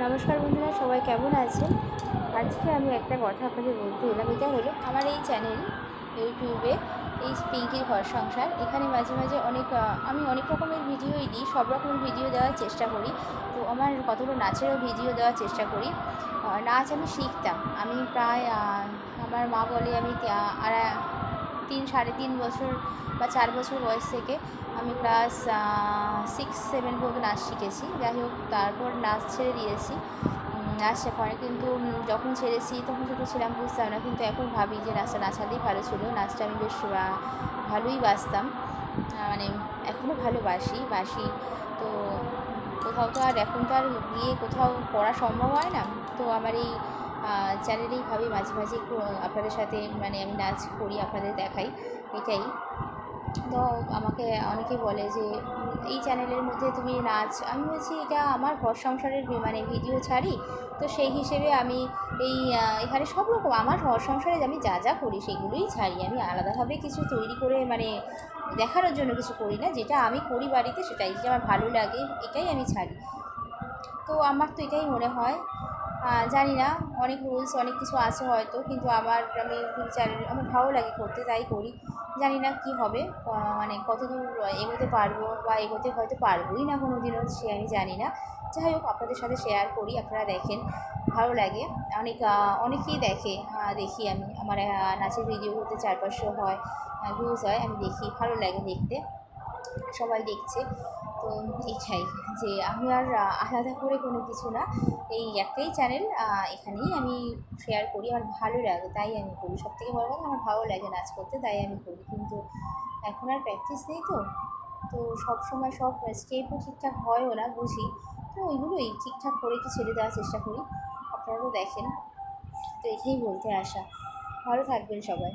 নমস্কার বন্ধুরা, সবাই কেমন আছেন? আজকে আমি একটা কথা আপনাদের বলতে এলাম। এটা হলো আমার এই চ্যানেল ইউটিউবে, এই পিঙ্কির ঘর সংসার। এখানে মাঝে মাঝে আমি অনেক রকমের ভিডিওই দিই, সব রকমের ভিডিও দেওয়ার চেষ্টা করি। তো আমার কতগুলো নাচেরও ভিডিও দেওয়ার চেষ্টা করি। নাচ আমি শিখতাম, আমি প্রায় আমার মা বলে আমি 3-3.5 বছর বা 4 বছর বয়স থেকে আমি ক্লাস 6-7 পর্যন্ত নাচ শিখেছি। যাই হোক, তারপর নাচ ছেড়ে দিয়েছি। নাচ শেখানো কিন্তু যখন ছেড়েছি তখন ছোটো ছিলাম, বুঝতাম না, কিন্তু এখন ভাবি যে নাচটা নাচালেই ভালো ছিল। নাচটা আমি বেশ ভালোই বাসতাম, মানে এখনও বাসি। তো কোথাও তো আর এখন তো আর গিয়ে কোথাও করা সম্ভব হয় না। তো আমার এই চ্যানেলেই ভাবি মাঝে মাঝে একটু আপনাদের সাথে মানে আমি নাচ করি, আপনাদের দেখাই, এটাই। তো আমাকে অনেকেই বলে যে এই চ্যানেলের মধ্যে তুমি নাচ, আমি বলছি এটা আমার ঘর সংসারের মানে ভিডিও ছাড়ি। তো সেই হিসেবে আমি এখানে সব রকম আমার ঘর সংসারে আমি যা যা করি সেগুলোই ছাড়ি। আমি আলাদাভাবে কিছু তৈরি করে মানে দেখানোর জন্য কিছু করি না। যেটা আমি করি বাড়িতে সেটাই, যেটা আমার ভালো লাগে এটাই আমি ছাড়ি। তো আমার তো এটাই মনে হয়। জানি না, অনেক রুলস অনেক কিছু আছে হয়তো, কিন্তু আমি চ্যানেল আমার ভালো লাগে করতে, তাই করি। জানি না কি হবে, মানে কতদূর এগোতে পারবো বা এগোতে হয়তো পারবোই না কোনো দিনও, সে আমি জানি না। যাই হোক, আপনাদের সাথে শেয়ার করি, আপনারা দেখেন, ভালো লাগে। অনেকেই দেখি আমি আমার নাচের ভিডিও করতে 400-500 হয় ভিউজ হয়, আমি দেখি, ভালো লাগে দেখতে, সবাই দেখছে। তো এটাই, যে আমি আর আলাদা করে কোনো কিছু না, এই একটাই চ্যানেল, এখানেই আমি শেয়ার করি, আমার ভালো লাগে তাই আমি করি। সবথেকে বড় কথা, আমার ভালো লাগে নাচ করতে, তাই আমি করি। কিন্তু এখন আর প্র্যাকটিস নেই, তো সবসময় সব স্টেপও ঠিকঠাক হয়ও না, বুঝি। তো ওইগুলোই ঠিকঠাক করে একটু ছেড়ে দেওয়ার চেষ্টা করি, আপনারাও দেখেন। তো এটাই বলতে আসা। ভালো থাকবেন সবাই।